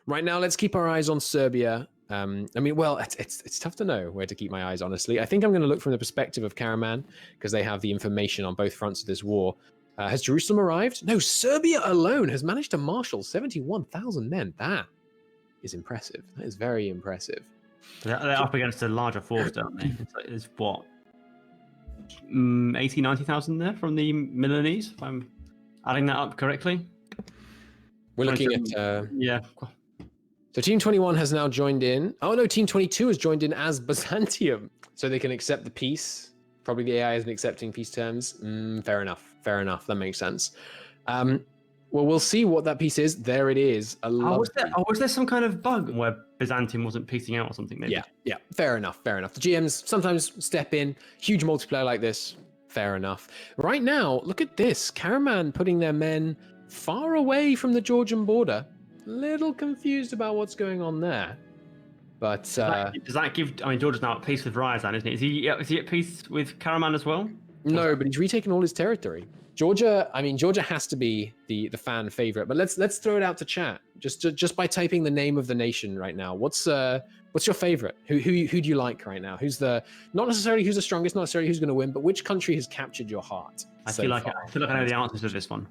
Right now, let's keep our eyes on Serbia. I mean, well, it's tough to know where to keep my eyes, honestly. I think I'm going to look from the perspective of Karaman, because they have the information on both fronts of this war. Has Jerusalem arrived? No, Serbia alone has managed to marshal 71,000 men. That is impressive. That is very impressive. They're up against a larger force, don't they? It's what? 80, 90,000 there from the Milanese, if I'm adding that up correctly. We're looking at... yeah. So Team 21 has now joined in. Oh no, Team 22 has joined in as Byzantium. So they can accept the peace. Probably the AI isn't accepting peace terms. Fair enough. Fair enough. That makes sense. Well, we'll see what that piece is. There it is. Was there some kind of bug where Byzantium wasn't piecing out or something? Maybe? Yeah. Fair enough. Fair enough. The GMs sometimes step in. Huge multiplayer like this. Fair enough. Right now, look at this. Karaman putting their men far away from the Georgian border. Little confused about what's going on there. But does that give? I mean, Georgia's now at peace with Ryazan, isn't he? Is he at peace with Karaman as well? No, but he's retaken all his territory. Georgia has to be the fan favorite. But let's throw it out to chat. Just by typing the name of the nation right now. What's your favorite? Who do you like right now? Not necessarily who's the strongest, not necessarily who's going to win, but which country has captured your heart? I feel like I know the answers to this one.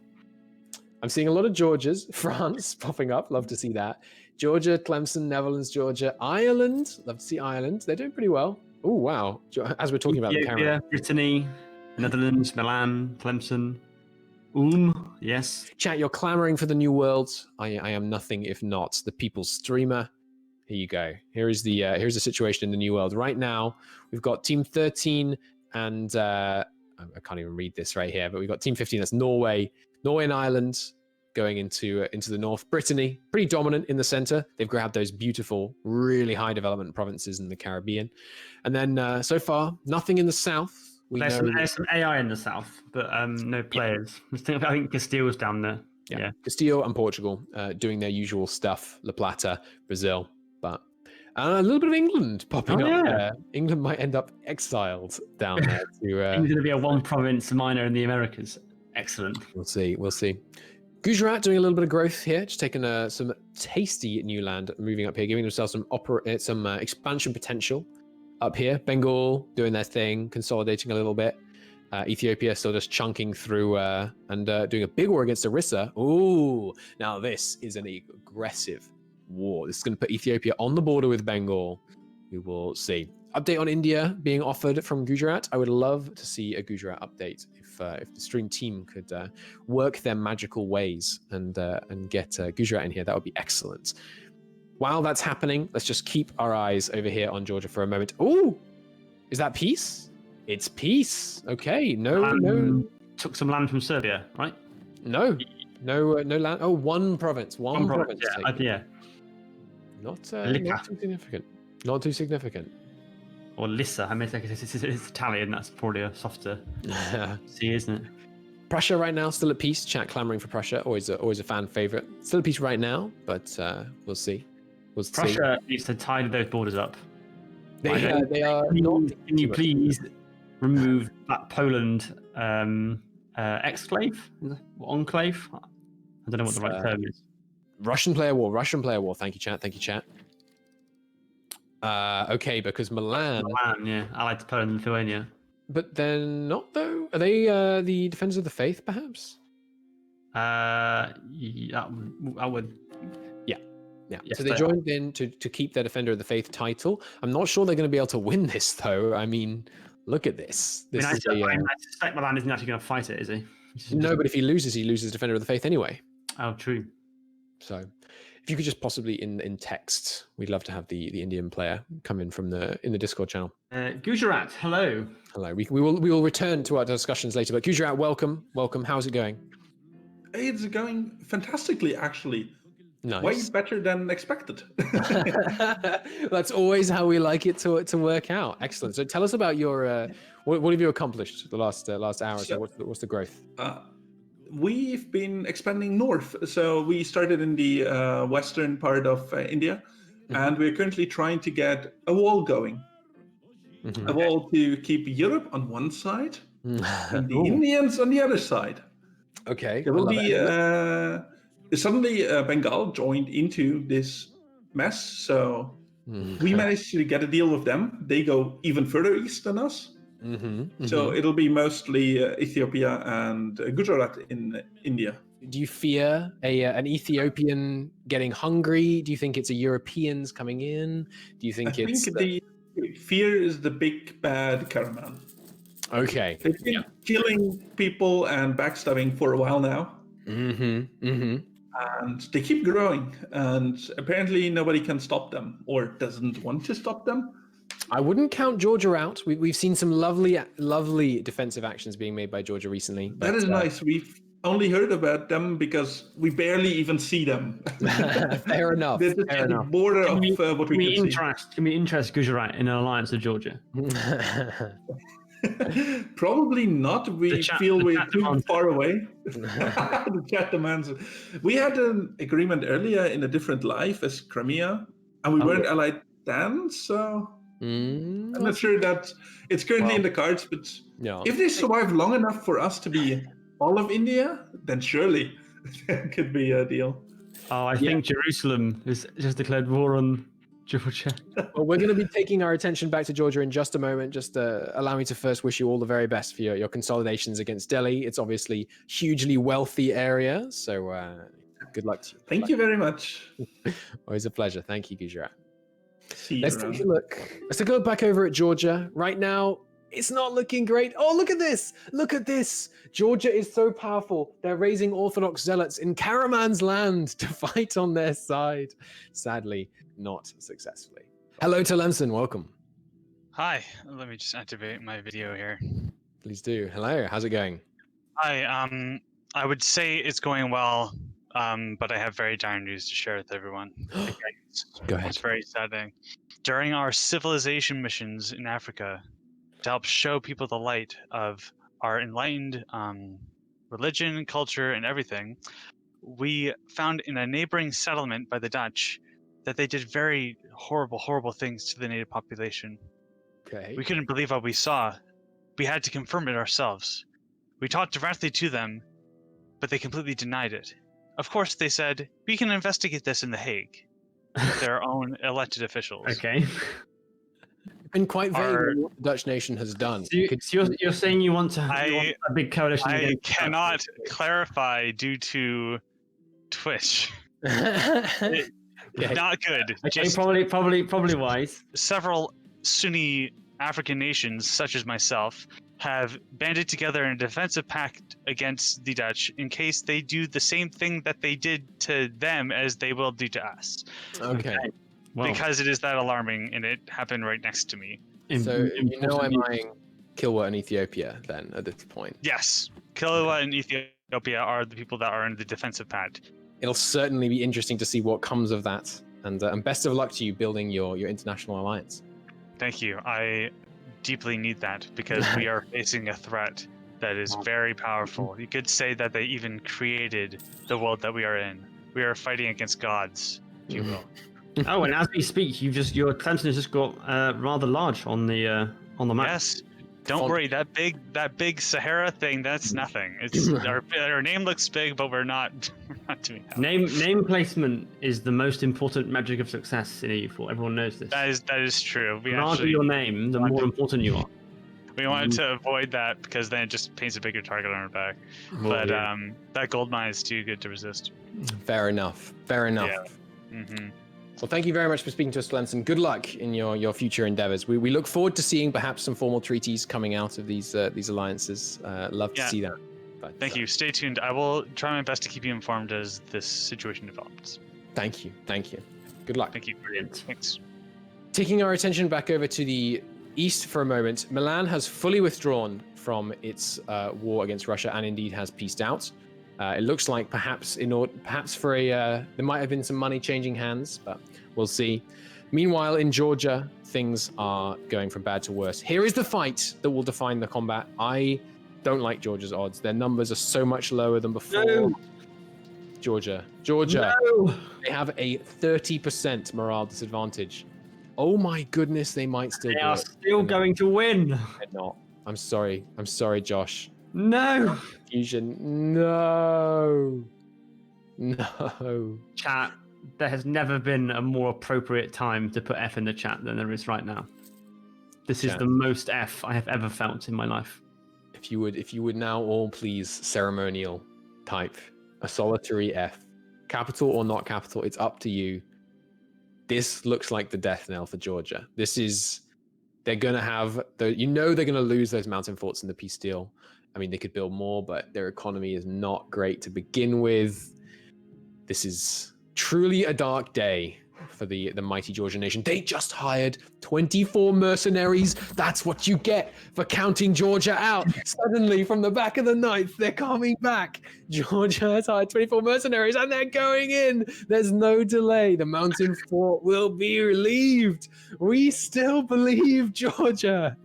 I'm seeing a lot of Georgias. France popping up. Love to see that. Georgia, Tillemsen, Netherlands, Georgia, Ireland. Love to see Ireland. They're doing pretty well. Oh, wow. As we're talking about the camera. Brittany, Netherlands, Milan, Tillemsen. Yes. Chat, you're clamoring for the new world. I am nothing if not the people's streamer. Here you go. Here's the situation in the new world. Right now, we've got Team 13 and I can't even read this right here, but we've got Team 15. That's Norway and Ireland going into the north. Brittany, pretty dominant in the center. They've grabbed those beautiful, really high development provinces in the Caribbean. And then so far, nothing in the south. There's some AI in the south, but no players. Yeah. I think Castille's down there. Yeah. Castile and Portugal doing their usual stuff. La Plata, Brazil, but a little bit of England popping up there. England might end up exiled down there. It's going to be a one-province minor in the Americas. Excellent. We'll see. Gujarat doing a little bit of growth here, just taking some tasty new land, moving up here, giving themselves some expansion potential up here. Bengal doing their thing, consolidating a little bit. Ethiopia still just chunking through and doing a big war against Orissa. Ooh, now this is an aggressive war. This is going to put Ethiopia on the border with Bengal. We will see. Update on India being offered from Gujarat. I would love to see a Gujarat update if the stream team could work their magical ways and get Gujarat in here. That would be excellent. While that's happening, let's just keep our eyes over here on Georgia for a moment. Oh, is that peace? It's peace. Okay, no. Took some land from Serbia, right? No land. Oh, one province. One province. Yeah. Not too significant. Not too significant. Or Lissa. I mean, it's Italian. That's probably a softer C, isn't it? Prussia right now still at peace. Chat clamoring for Prussia. Always a fan favorite. Still at peace right now, but we'll see. Prussia needs to tidy those borders up. They are not. Can you please remove that Poland exclave? Enclave? I don't know what the right term is. Russian player war. Thank you, chat. Okay, because Milan, yeah, allied to Poland and Lithuania. But they're not, though. Are they the Defenders of the Faith, perhaps? I would. Yeah. Yes, so they joined in to keep their Defender of the Faith title. I'm not sure they're going to be able to win this, though. I mean, look at this. I suspect Milan isn't actually going to fight it, is he? No, but if he loses Defender of the Faith anyway. Oh, true. So, if you could just possibly in text, we'd love to have the Indian player come in in the Discord channel. Gujarat, hello. Hello. We will return to our discussions later. But Gujarat, welcome. How's it going? It's going fantastically, actually. Nice. Way better than expected. That's always how we like it to work out. Excellent. So tell us about your what have you accomplished the last hour? So what's the growth? We've been expanding north. So we started in the western part of India, and we're currently trying to get a wall going. A wall to keep Europe on one side and the Indians on the other side. Okay. There will be suddenly Bengal joined into this mess. So we managed to get a deal with them. They go even further east than us. So it'll be mostly Ethiopia and Gujarat in India. Do you fear an Ethiopian getting hungry? Do you think it's a Europeans coming in? Do you think I it's think the fear is the big bad caravan. okay? They've been killing people and backstabbing for a while now. And they keep growing, and apparently nobody can stop them or doesn't want to stop them. I wouldn't count Georgia out. We've seen some lovely defensive actions being made by Georgia recently. That is nice. We've only heard about them because we barely even see them. Fair enough. They're just at the border of what we can see. Can we interest Gujarat in an alliance with Georgia? Probably not. We feel we're too far away. The chat demands. We had an agreement earlier in a different life as Crimea, and we weren't allied then, so I'm not sure that it's currently in the cards, but if they survive long enough for us to be all of India, then surely there could be a deal. Oh, I think Jerusalem has just declared war on Georgia. Well, we're going to be taking our attention back to Georgia in just a moment. Just allow me to first wish you all the very best for your consolidations against Delhi. It's obviously hugely wealthy area, so good luck to you. Thank you very much. Always a pleasure. Thank you, Gujarat. Let's take a look. Let's take a look back over at Georgia. Right now, it's not looking great. Oh, look at this. Look at this. Georgia is so powerful. They're raising Orthodox zealots in Karaman's land to fight on their side. Sadly, not successfully. Hello, Tillemsen. Welcome. Hi. Let me just activate my video here. Please do. Hello. How's it going? Hi. I would say it's going well, but I have very dire news to share with everyone. Go ahead. It's very saddening. During our civilization missions in Africa, to help show people the light of our enlightened religion, culture, and everything, we found in a neighboring settlement by the Dutch that they did very horrible things to the native population. Okay. We couldn't believe what we saw. We had to confirm it ourselves. We talked directly to them, but they completely denied it. Of course, they said, we can investigate this in The Hague, with their own elected officials. Okay. Been quite vague what the Dutch nation has done. So you're saying you want a big coalition? I cannot clarify due to Twitch. Not good. Okay, probably wise. Several Sunni African nations, such as myself, have banded together in a defensive pact against the Dutch in case they do the same thing that they did to them as they will do to us. Okay. Well, because it is that alarming, and it happened right next to me. So you know I'm eyeing Kilwa and Ethiopia then at this point. Yes, Kilwa and Ethiopia are the people that are in the defensive pact. It'll certainly be interesting to see what comes of that, and best of luck to you building your international alliance. Thank you. I deeply need that because we are facing a threat that is very powerful. You could say that they even created the world that we are in. We are fighting against gods, if you will. Oh, and as we speak, your Clemson has just got rather large on the map. Yes. Don't worry, that big Sahara thing, that's nothing. It's our name looks big, but we're not doing that. Name placement is the most important metric of success in EU4. Everyone knows this. That is true. The larger your name, the more important you are. We wanted to avoid that because then it just paints a bigger target on our back. But that gold mine is too good to resist. Fair enough. Yeah. Mm-hmm. Well, thank you very much for speaking to us, Tillemsen. Good luck in your future endeavors. We look forward to seeing perhaps some formal treaties coming out of these alliances. Love to see that. But, thank you. Stay tuned. I will try my best to keep you informed as this situation develops. Thank you. Good luck. Thank you. Brilliant. Thanks. Taking our attention back over to the east for a moment, Milan has fully withdrawn from its war against Russia and indeed has peaced out. It looks like perhaps for there might have been some money changing hands, but we'll see. Meanwhile, in Georgia, things are going from bad to worse. Here is the fight that will define the combat. I don't like Georgia's odds. Their numbers are so much lower than before. No. Georgia. No. They have a 30% morale disadvantage. Oh my goodness, they might still They are still going to win. They're not. I'm sorry, Josh. No. Fusion. No. No. Chat, there has never been a more appropriate time to put F in the chat than there is right now. This is Chat. the most F I have ever felt in my life. If you would now all please ceremonial type a solitary F, capital or not capital, it's up to you. This looks like the death knell for Georgia. They're gonna have they're gonna lose those mountain forts in the peace deal. I mean, they could build more, but their economy is not great to begin with. This is truly a dark day for the mighty Georgian nation. They just hired 24 mercenaries. That's what you get for counting Georgia out. Suddenly, from the back of the ninth, they're coming back. Georgia has hired 24 mercenaries and they're going in. There's no delay. The mountain fort will be relieved. We still believe, Georgia.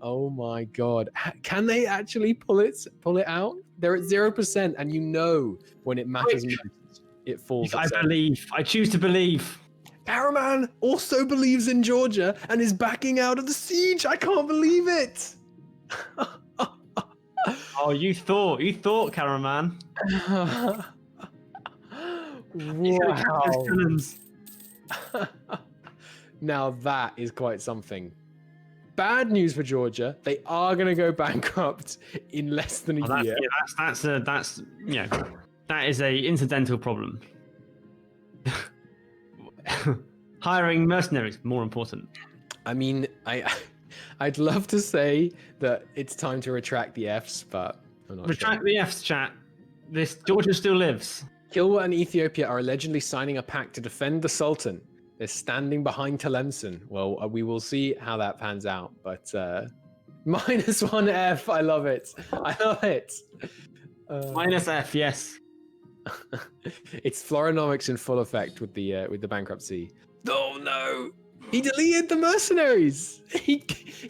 Oh my God. Can they actually pull it out? They're at 0%, and you know when it matters most, it falls. I believe. I choose to believe. Karaman also believes in Georgia and is backing out of the siege. I can't believe it. Oh, you thought, Karaman. Wow. Now that is quite something. Bad news for Georgia. They are going to go bankrupt in less than a year. Yeah, that is a incidental problem. Hiring mercenaries more important. I mean, I'd love to say that it's time to retract the Fs, but I'm not Retract sure. the Fs, chat. This Georgia still lives. Kilwa and Ethiopia are allegedly signing a pact to defend the Sultan. They're standing behind Tillemsen. Well, we will see how that pans out, but -1 F. I love it. I love it. -F, yes. It's Florinomics in full effect with the bankruptcy. Oh no! He deleted the mercenaries. He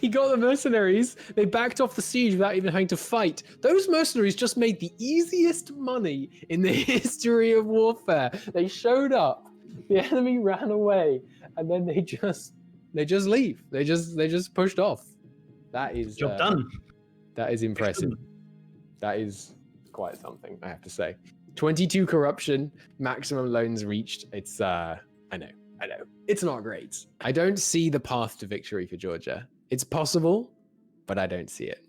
got the mercenaries. They backed off the siege without even having to fight. Those mercenaries just made the easiest money in the history of warfare. They showed up. The enemy ran away, and then they just leave. They just pushed off. That is Job done. That is impressive. That is quite something, I have to say. 22 corruption, maximum loans reached. It's I know. It's not great. I don't see the path to victory for Georgia. It's possible, but I don't see it.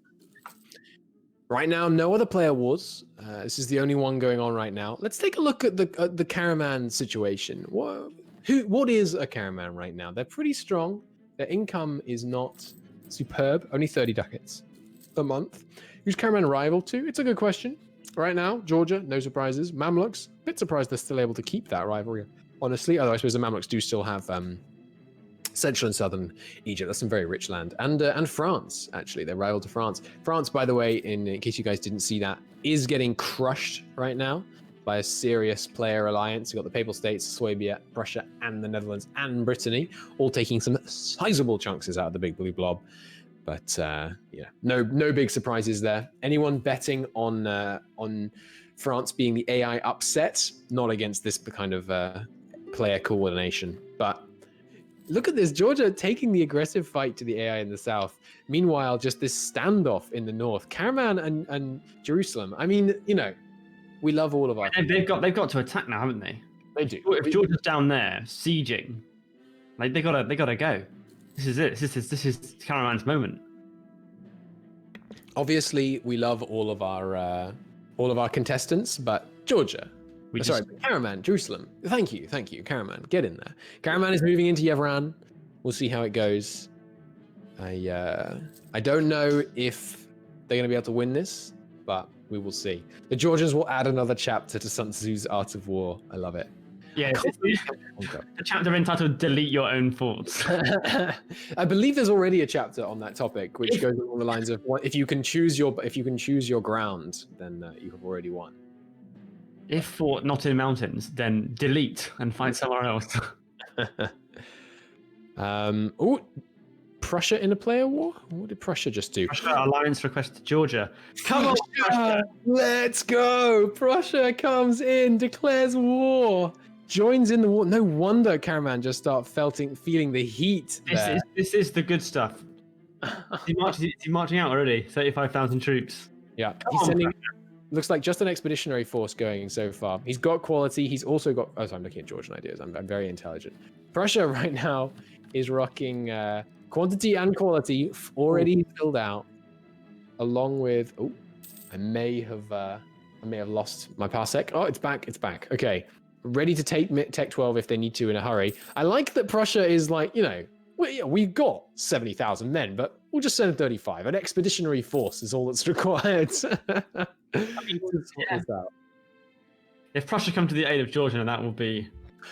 Right now, no other player wars. This is the only one going on right now. Let's take a look at the Karaman situation. What is a Karaman right now? They're pretty strong. Their income is not superb, only 30 ducats a month. Who's Karaman rival to? It's a good question. Right now, Georgia, no surprises. Mamluks, bit surprised they're still able to keep that rivalry, honestly. Although I suppose the Mamluks do still have central and southern Egypt. That's some very rich land. And France, actually. They're rival to France. France, by the way, in case you guys didn't see that, is getting crushed right now by a serious player alliance. You've got the Papal States, Swabia, Prussia, and the Netherlands, and Brittany, all taking some sizable chunks out of the big blue blob. But no big surprises there. Anyone betting on France being the AI upset? Not against this kind of player coordination. But look at this, Georgia taking the aggressive fight to the AI in the south. Meanwhile, just this standoff in the north. Karaman and Jerusalem. I mean, we love all of our. And they've got to attack now, haven't they? They do. If Georgia's down there sieging, like they gotta go. This is it. This is Karaman's moment. Obviously, we love all of our contestants, but Georgia. Karaman, Jerusalem. Thank you, Karaman. Get in there. Karaman is moving into Yerevan. We'll see how it goes. I don't know if they're going to be able to win this, but we will see. The Georgians will add another chapter to Sun Tzu's Art of War. I love it. Yeah, the chapter entitled "Delete Your Own Thoughts." I believe there's already a chapter on that topic, which goes along the lines of, if you can choose your ground, then you have already won. If fought not in mountains, then delete and find somewhere else. Prussia in a player war? What did Prussia just do? Prussia alliance request to Georgia. Come on, Prussia! Let's go! Prussia comes in, declares war, joins in the war. No wonder Karaman just start feeling the heat. This is the good stuff. Is he marching out already? 35,000 troops. Yeah, looks like just an expeditionary force going so far. He's got quality. He's also got. Oh, so I'm looking at Georgian ideas. I'm very intelligent. Prussia right now is rocking quantity and quality already filled out, along with. Oh, I may have lost my parsec. Oh, it's back. It's back. Okay, ready to take Tech 12 if they need to in a hurry. I like that Prussia is like, we've got 70,000 men, but we'll just send 35. An expeditionary force is all that's required. If Prussia come to the aid of Georgia, that will be.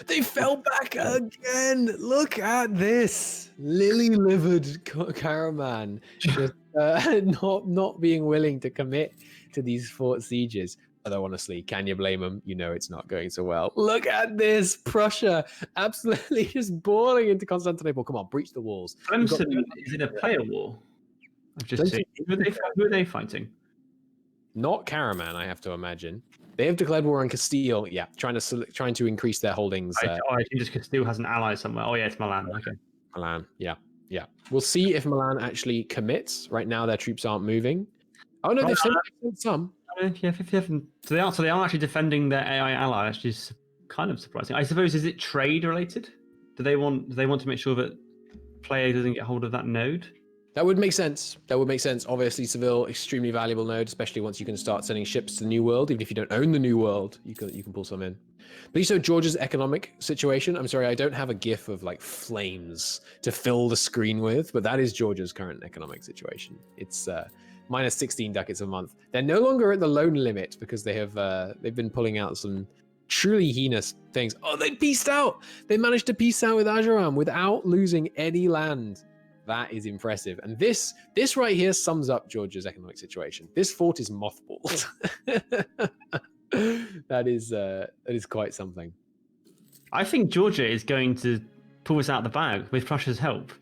They fell back again. Look at this lily-livered Karaman, just not being willing to commit to these fort sieges. Although honestly, can you blame them? It's not going so well. Look at this, Prussia absolutely just boiling into Constantinople. Come on, breach the walls. Tillemsen is in a player war. I've just seen. Who are they fighting? Not Karaman, I have to imagine. They have declared war on Castile. Yeah, trying to increase their holdings. I think just Castile has an ally somewhere. Oh yeah, it's Milan. Okay. Milan. Yeah. We'll see if Milan actually commits. Right now, their troops aren't moving. Oh no, they've sent some. Yeah, 50. So they are actually defending their AI ally, which is kind of surprising. I suppose, is it trade related? Do they want to make sure that player doesn't get hold of that node? That would make sense. Obviously, Seville, extremely valuable node, especially once you can start sending ships to the New World. Even if you don't own the New World, you can pull some in. But you saw Georgia's economic situation. I'm sorry, I don't have a GIF of like flames to fill the screen with, but that is Georgia's current economic situation. It's minus 16 ducats a month. They're no longer at the loan limit because they've been pulling out some truly heinous things. Oh, they peaced out. They managed to peace out with Ajuram without losing any land. That is impressive. And this right here sums up Georgia's economic situation. This fort is mothballed. That is quite something. I think Georgia is going to pull this out of the bag with Prussia's help.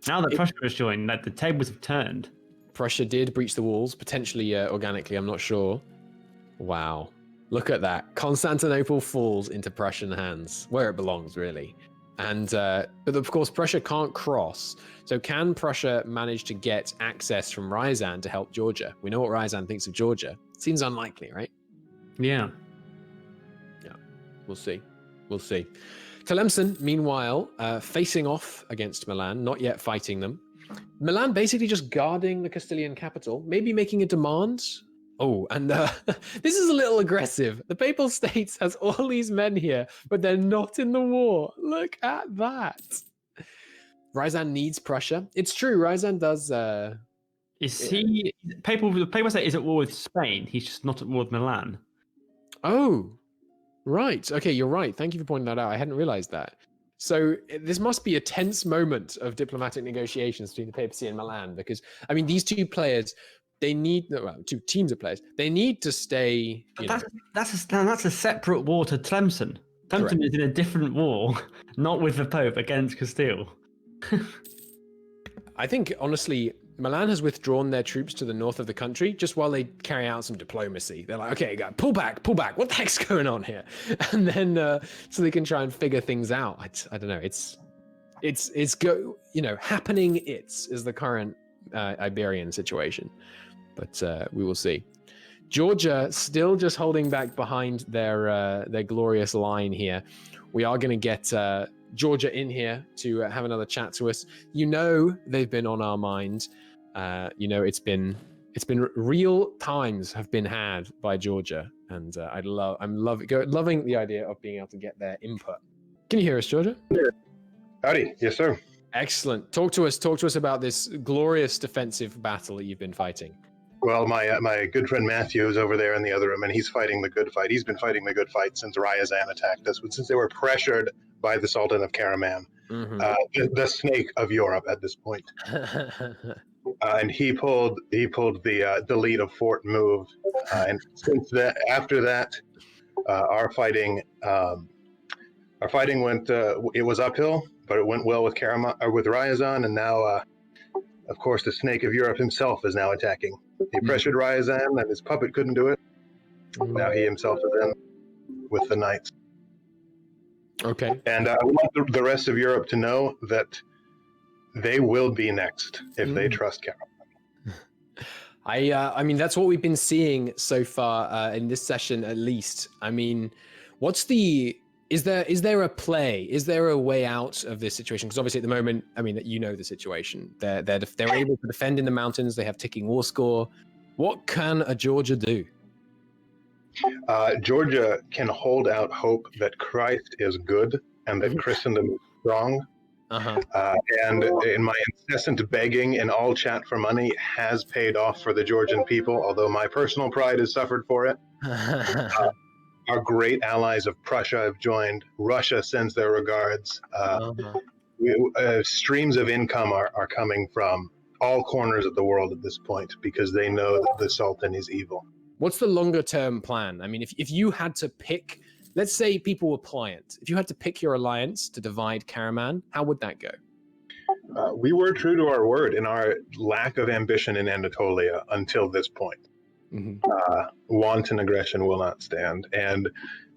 Now that Prussia has joined, the tables have turned. Prussia did breach the walls, potentially organically, I'm not sure. Wow. Look at that. Constantinople falls into Prussian hands, where it belongs, really. And but of course, Prussia can't cross. So can Prussia manage to get access from Ryazan to help Georgia? We know what Ryazan thinks of Georgia. Seems unlikely, right? Yeah. We'll see. Tillemsen, meanwhile, facing off against Milan, not yet fighting them. Milan basically just guarding the Castilian capital, maybe making a demand. Oh, and this is a little aggressive. The Papal States has all these men here, but they're not in the war. Look at that. Ryazan needs Prussia. It's true, Ryazan does... The Papal State is at war with Spain. He's just not at war with Milan. Oh, right. Okay, you're right. Thank you for pointing that out. I hadn't realized that. So this must be a tense moment of diplomatic negotiations between the papacy and Milan, because, I mean, these two players... two teams of players. They need to stay. That's a separate war to Tillemsen. Tillemsen is in a different war, not with the Pope, against Castile. I think honestly, Milan has withdrawn their troops to the north of the country just while they carry out some diplomacy. They're like, okay, guys, pull back. What the heck's going on here? And then so they can try and figure things out. I don't know. Happening. Is the current Iberian situation. But we will see. Georgia still just holding back behind their glorious line here. We are going to get Georgia in here to have another chat to us. They've been on our mind. It's been real times have been had by Georgia, and I'm loving the idea of being able to get their input. Can you hear us, Georgia? Howdy, yes sir. Excellent. Talk to us about this glorious defensive battle that you've been fighting. Well, my good friend Matthew is over there in the other room, and he's fighting the good fight. He's been fighting the good fight since Ryazan attacked us, since they were pressured by the Sultan of Karaman, the snake of Europe at this point. And he pulled the lead of Fort Move, and since after that, our fighting went. It was uphill, but it went well with Ryazan, and now, of course, the snake of Europe himself is now attacking. He pressured Ryazan, and his puppet couldn't do it. Now he himself is in with the knights. Okay. And I want the rest of Europe to know that they will be next if they trust Karaman. I mean, that's what we've been seeing so far in this session, at least. I mean, is there a play? Is there a way out of this situation? Because obviously at the moment, I mean, you know the situation. They're able to defend in the mountains. They have ticking war score. What can a Georgia do? Georgia can hold out hope that Christ is good and that Christendom is strong. And in my incessant begging in all chat for money has paid off for the Georgian people, although my personal pride has suffered for it. Our great allies of Prussia have joined. Russia sends their regards. Streams of income are coming from all corners of the world at this point because they know that the Sultan is evil. What's the longer term plan? I mean, if you had to pick, let's say people were pliant. If you had to pick your alliance to divide Karaman, how would that go? We were true to our word in our lack of ambition in Anatolia until this point. Wanton aggression will not stand. And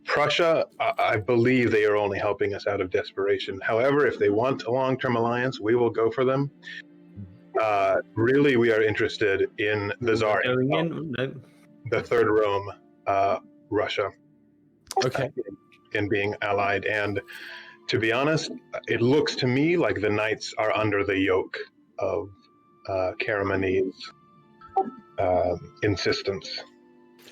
Prussia, I believe they are only helping us out of desperation. However, if they want a long-term alliance, we will go for them. Really, we are interested in the Tsar, the Third Rome, Russia. Okay. In being allied. And to be honest, it looks to me like the knights are under the yoke of Karamanese insistence.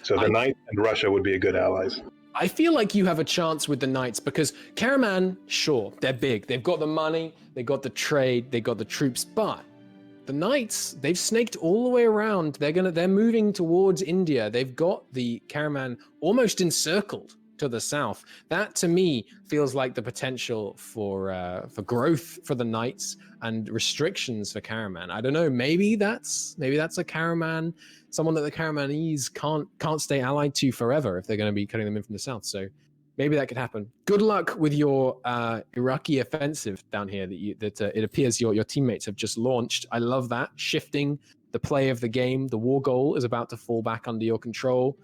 So the knights and Russia would be good allies. I feel like you have a chance with the knights because Karaman, sure, they're big. They've got the money, they got the trade, they got the troops, but the knights, they've snaked all the way around. They're moving towards India. They've got the Karaman almost encircled to the south. That to me feels like the potential for growth for the knights and restrictions for Karaman. I don't know. Maybe that's a Karaman, someone that the Karamanese can't stay allied to forever if they're going to be cutting them in from the south. So maybe that could happen. Good luck with your Iraqi offensive down here that it appears your teammates have just launched. I love that. Shifting the play of the game. The war goal is about to fall back under your control.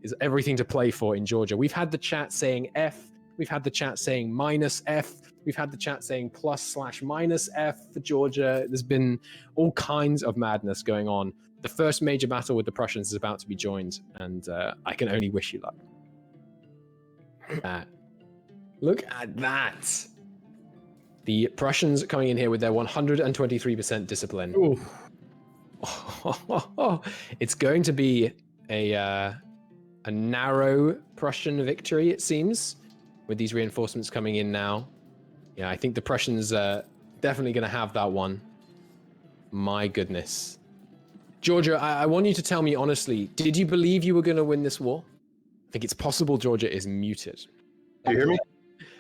Is everything to play for in Georgia. We've had the chat saying F. We've had the chat saying -F. We've had the chat saying +/-F for Georgia. There's been all kinds of madness going on. The first major battle with the Prussians is about to be joined, and I can only wish you luck. Look at that. The Prussians coming in here with their 123% discipline. It's going to be a narrow Prussian victory, it seems, with these reinforcements coming in now. Yeah, I think the Prussians are definitely going to have that one. My goodness. Georgia, I want you to tell me honestly, did you believe you were going to win this war? I think it's possible Georgia is muted. Do you hear me?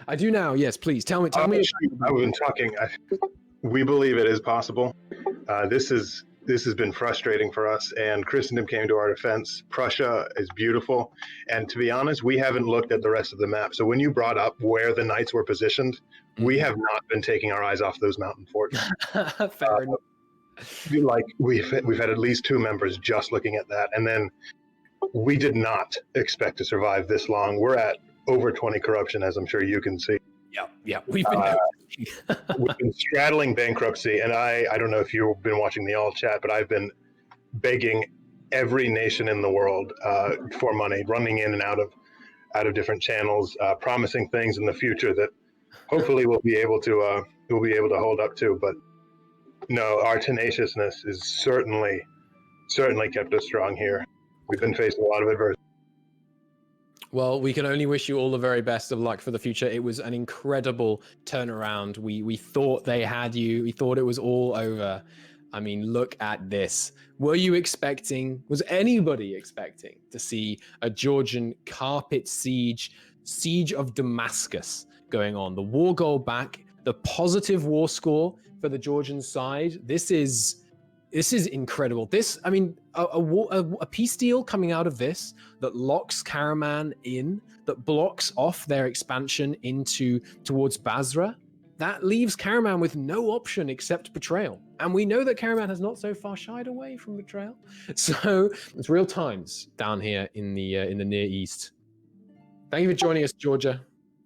I do now, yes, please. Tell me. I've been talking. We believe it is possible. This has been frustrating for us, and Christendom came to our defense. Prussia is beautiful, and to be honest, we haven't looked at the rest of the map. So when you brought up where the knights were positioned, we have not been taking our eyes off those mountain forts. Fair enough. Like we've had at least 2 members just looking at that, and then we did not expect to survive this long. We're at over 20 corruption, as I'm sure you can see. Yeah, we've been straddling bankruptcy, and I don't know if you've been watching the all chat, but I've been begging every nation in the world for money, running in and out of different channels, promising things in the future that hopefully we'll be able to hold up to. But no, our tenaciousness is certainly kept us strong here. We've been facing a lot of adversity. Well, we can only wish you all the very best of luck for the future. It was an incredible turnaround. We thought they had you. We thought it was all over. I mean, look at this. Was anybody expecting to see a Georgian carpet siege of Damascus going on? The war goal back, the positive war score for the Georgian side. This is incredible. A peace deal coming out of this that locks Karaman in, that blocks off their expansion towards Basra, that leaves Karaman with no option except betrayal. And we know that Karaman has not so far shied away from betrayal. So it's real times down here in the Near East. Thank you for joining us, Georgia.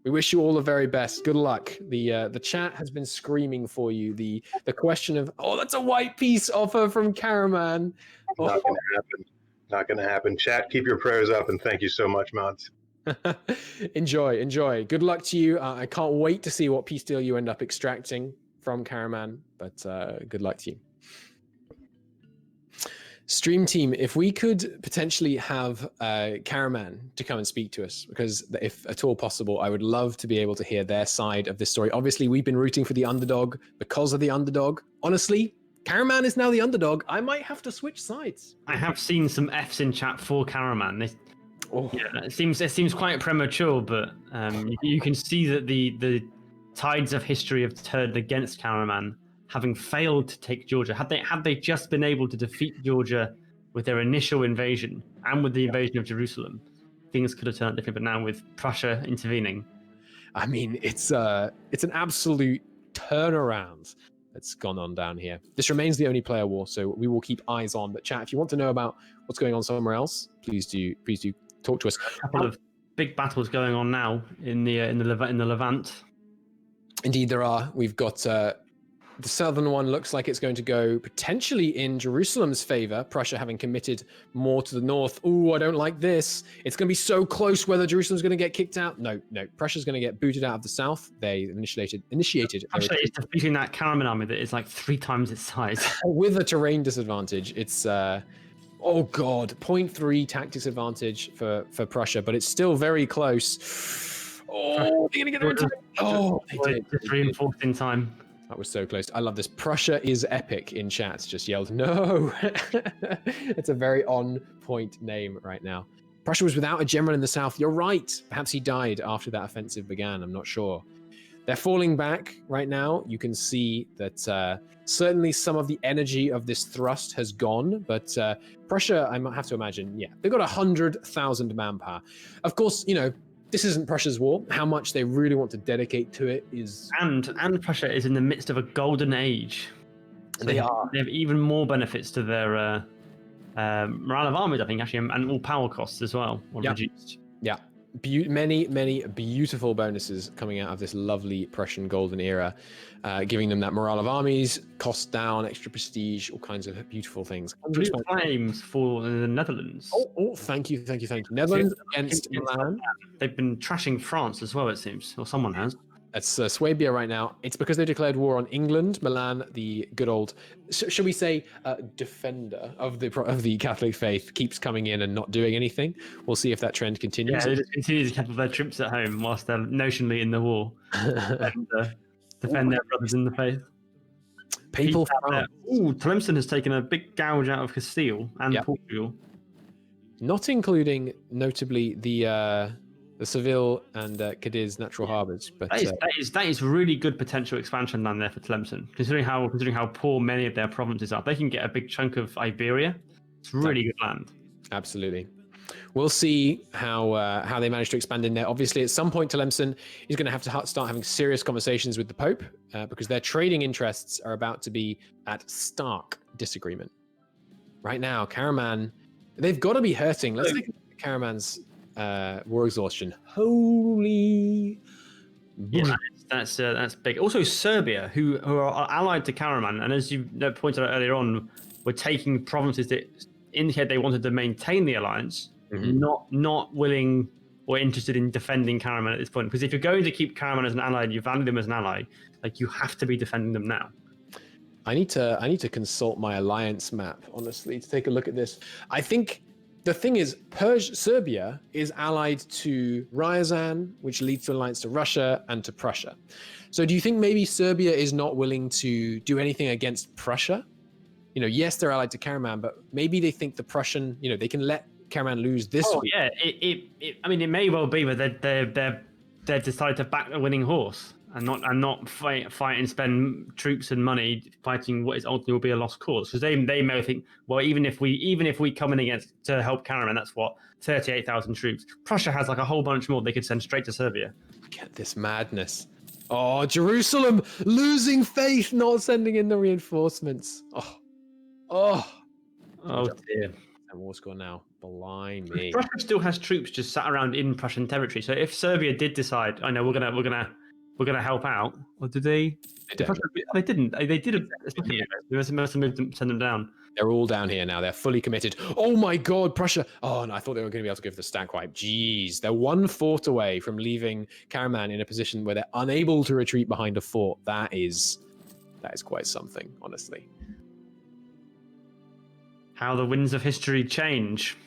We wish you all the very best. Good luck. The chat has been screaming for you. The question of, oh, that's a white peace offer from Caraman. Oh. Not going to happen. Not going to happen. Chat, keep your prayers up, and thank you so much, mods. Enjoy. Good luck to you. I can't wait to see what peace deal you end up extracting from Caraman, but good luck to you. Stream team, if we could potentially have Caraman to come and speak to us, because if at all possible, I would love to be able to hear their side of this story. Obviously, we've been rooting for the underdog because of the underdog. Honestly, Caraman is now the underdog. I might have to switch sides. I have seen some Fs in chat for Caraman. Yeah, it seems quite premature, but you can see that the tides of history have turned against Caraman, having failed to take Georgia. Had they just been able to defeat Georgia with their initial invasion and with the invasion of Jerusalem, things could have turned different. But now with Prussia intervening, I mean, it's an absolute turnaround that's gone on down here. This remains the only player war, so we will keep eyes on. But chat, if you want to know about what's going on somewhere else, please do talk to us. A couple of big battles going on now in the Levant. Indeed, there are. We've got the southern one looks like it's going to go potentially in Jerusalem's favor, Prussia having committed more to the north. Ooh, I don't like this. It's going to be so close whether Jerusalem's going to get kicked out. No. Prussia's going to get booted out of the south. They initiated. Prussia is defeating that Caraman army that is like 3 times its size. With a terrain disadvantage. It's, oh God, 0.3 tactics advantage for Prussia, but it's still very close. Oh, they're going to get their into. Oh, they did. Just reinforced in time. That was so close. I love this. Prussia is epic in chat. Just yelled, no. It's a very on point name right now. Prussia was without a general in the south. You're right. Perhaps he died after that offensive began. I'm not sure. They're falling back right now. You can see that certainly some of the energy of this thrust has gone. But Prussia, I might have to imagine, they've got 100,000 manpower. Of course, this isn't Prussia's war. How much they really want to dedicate to it is... And Prussia is in the midst of a golden age. So they have even more benefits to their morale of armies, I think, actually, and all power costs as well are reduced. Yeah. Many beautiful bonuses coming out of this lovely Prussian golden era, giving them that morale of armies, cost down, extra prestige, all kinds of beautiful things. Blue flames for the Netherlands. Oh, thank you. Netherlands against Milan. They've been trashing France as well, it seems, or someone has. It's Swabia right now. It's because they declared war on England. Milan, the good old, shall we say, defender of the Catholic faith, keeps coming in and not doing anything. We'll see if that trend continues. Yeah, they just continue to keep their troops at home whilst they're notionally in the war and defend their brothers in the faith. Papal. Ooh, Tillemsen has taken a big gouge out of Castile and Portugal. Not including, notably, the Seville and Cadiz natural harbours, but that is really good potential expansion land there for Tillemsen. Considering how poor many of their provinces are, they can get a big chunk of Iberia. It's really good land. Absolutely. We'll see how they manage to expand in there. Obviously, at some point, Tillemsen is going to have to start having serious conversations with the Pope because their trading interests are about to be at stark disagreement. Right now, Caraman, they've got to be hurting. Let's look at Caraman's war exhaustion. Holy, yeah, that's big. Also, Serbia, who are allied to Caraman, and as you pointed out earlier on, were taking provinces that indicate they wanted to maintain the alliance, not willing or interested in defending Caraman at this point. Because if you're going to keep Caraman as an ally and you value them as an ally, like you have to be defending them now. I need to consult my alliance map, honestly, to take a look at this. I think. The thing is, Serbia is allied to Ryazan, which leads to an alliance to Russia and to Prussia. So do you think maybe Serbia is not willing to do anything against Prussia? Yes, they're allied to Caraman, but maybe they think the Prussian, they can let Caraman lose this week. Yeah, it may well be, but they've decided to back a winning horse and not fight and spend troops and money fighting what is ultimately will be a lost cause. Because they may think, well, even if we come in against to help Caraman, that's what 38,000 troops. Prussia has like a whole bunch more they could send straight to Serbia. Get this madness. Oh, Jerusalem losing faith, not sending in the reinforcements. Oh dear. War score now. Blimey. Prussia still has troops just sat around in Prussian territory. So if Serbia did decide, I know we're gonna help out, or did they? They didn't. They did. They must have moved them, send them down. They're all down here now. They're fully committed. Oh my God, Prussia. Oh, no, I thought they were going to be able to go for the stack wipe. Jeez, they're 1 fort away from leaving Karaman in a position where they're unable to retreat behind a fort. That is quite something, honestly. How the winds of history change.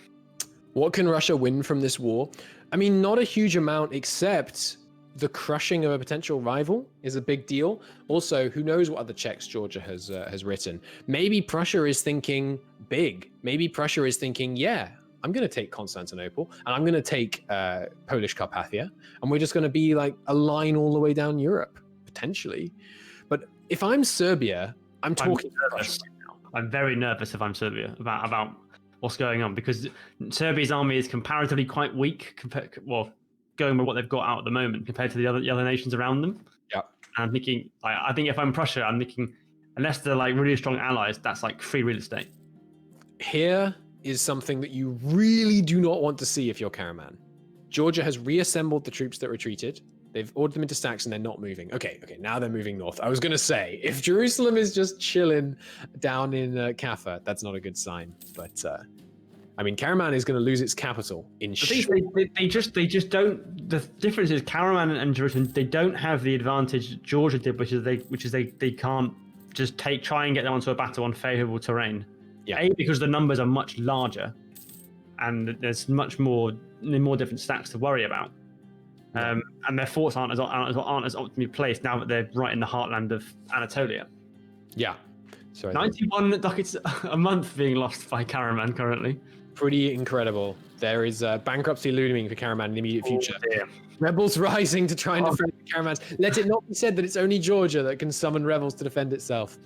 What can Russia win from this war? I mean, not a huge amount, except the crushing of a potential rival is a big deal. Also, who knows what other checks Georgia has written? Maybe Prussia is thinking big. Maybe Prussia is thinking, yeah, I'm going to take Constantinople and I'm going to take Polish Carpathia, and we're just going to be like a line all the way down Europe, potentially. But if I'm Serbia, I'm talking nervous. I'm very nervous if I'm Serbia about what's going on, because Serbia's army is comparatively quite weak going by what they've got out at the moment compared to the other nations around them. Yeah. And I'm thinking, I think if I'm Prussia, I'm thinking, unless they're like really strong allies, that's like free real estate. Here is something that you really do not want to see if you're Karaman. Georgia has reassembled the troops that retreated. They've ordered them into stacks and they're not moving. Okay, now they're moving north. I was going to say, if Jerusalem is just chilling down in Kaffa, that's not a good sign. But I mean, Karaman is going to lose its capital in they just don't. The difference is Karaman and Jerusalem, they don't have the advantage Georgia did, which is they can't just try and get them onto a battle on favorable terrain. Yeah. Because the numbers are much larger, and there's much more different stacks to worry about. And their forts aren't as optimally placed now that they're right in the heartland of Anatolia. Yeah. So 91 ducats a month being lost by Karaman currently. Pretty incredible. There is bankruptcy looming for Karaman in the immediate future. Dear. Rebels rising to try and defend the Karamans. Let it not be said that it's only Georgia that can summon rebels to defend itself.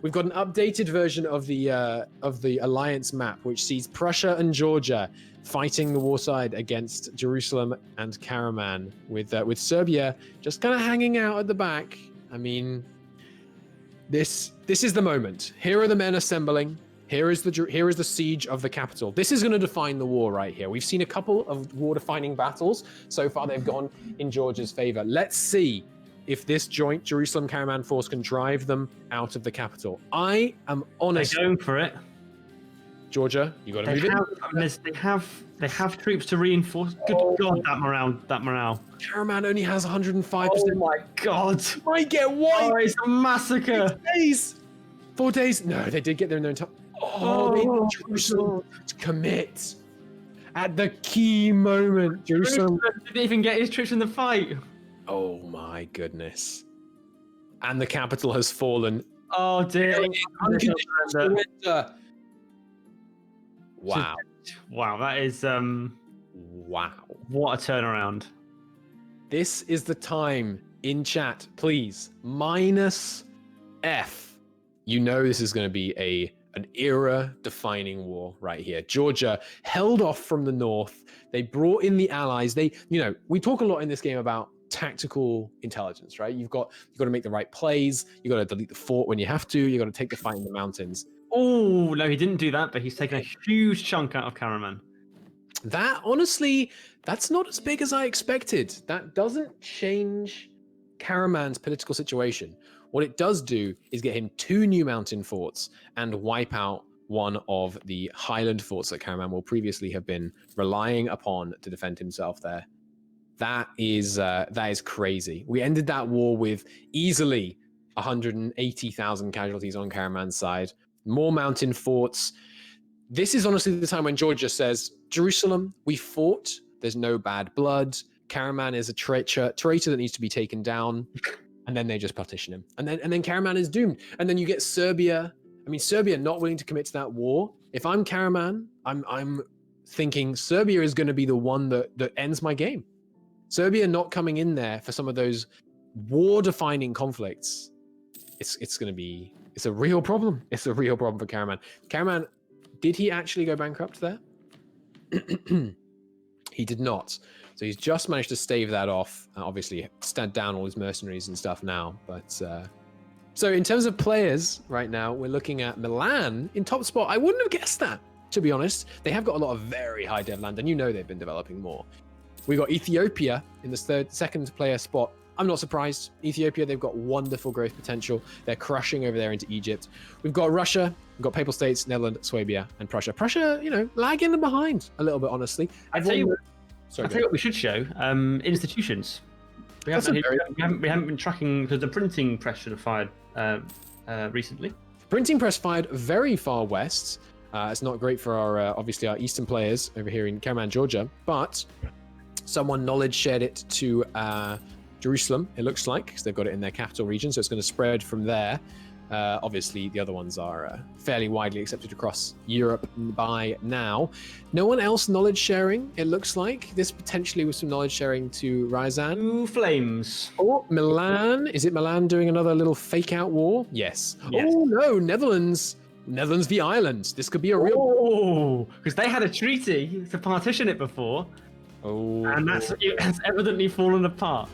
We've got an updated version of the alliance map, which sees Prussia and Georgia fighting the war side against Jerusalem and Karaman, with Serbia just kind of hanging out at the back. I mean, this is the moment. Here are the men assembling. Here is the siege of the capital. This is going to define the war right here. We've seen a couple of war-defining battles. So far, they've gone in Georgia's favor. Let's see if this joint Jerusalem-Karaman force can drive them out of the capital. I am honest. They're going for it. Georgia, you got to move in. They have troops to reinforce. Good God, that morale. Karaman only has 105%. Oh my God. Might get wiped. Oh, it's a massacre. 6 days. 4 days. No, they did get there in their own time. They need Jerusalem to commit at the key moment. Jerusalem didn't even get his troops in the fight. Oh my goodness. And the capital has fallen. Oh dear. Wow. Wow, that is wow. What a turnaround. This is the time in chat, please. -F. You know this is going to be an era-defining war right here. Georgia held off from the north. They brought in the allies. We talk a lot in this game about tactical intelligence, right? You've got to make the right plays. You got to delete the fort when you have to. You got to take the fight in the mountains. Oh no, he didn't do that, but he's taken a huge chunk out of Karaman. That honestly, that's not as big as I expected. That doesn't change Karaman's political situation. What it does do is get him 2 new mountain forts and wipe out one of the highland forts that Karaman will previously have been relying upon to defend himself there. That is crazy. We ended that war with easily 180,000 casualties on Karaman's side. More mountain forts. This is honestly the time when Georgia says, Jerusalem, we fought. There's no bad blood. Karaman is a traitor that needs to be taken down. And then they just partition him. And then Karaman is doomed. And then you get Serbia. I mean, Serbia not willing to commit to that war. If I'm Karaman, I'm thinking Serbia is going to be the one that ends my game. Serbia not coming in there for some of those war-defining conflicts. It's a real problem. It's a real problem for Karaman. Karaman, did he actually go bankrupt there? He did not. So he's just managed to stave that off. Obviously, stand down all his mercenaries and stuff now. But so in terms of players right now, we're looking at Milan in top spot. I wouldn't have guessed that. to be honest. They have got a lot of very high dev land, and you know they've been developing more. We got Ethiopia in the second player spot. I'm not surprised. Ethiopia, they've got wonderful growth potential. They're crushing over there into Egypt. We've got Russia, we've got Papal States, Netherlands, Swabia, and Prussia. Prussia, lagging behind a little bit, honestly. I'll tell you what we should show. Institutions. We haven't been tracking because the printing press should have fired recently. Printing press fired very far west. It's not great for obviously our eastern players over here in Karaman, Georgia, but someone knowledge shared it to Jerusalem, it looks like, because they've got it in their capital region, so it's going to spread from there. Obviously, the other ones are fairly widely accepted across Europe by now. No one else knowledge sharing, it looks like. This potentially was some knowledge sharing to Ryazan. Ooh, flames. Oh, Milan. Is it Milan doing another little fake out war? Yes. Oh, no, Netherlands. Netherlands v Ireland. This could be a real... Oh, because they had a treaty to partition it before. Oh. And it has evidently fallen apart.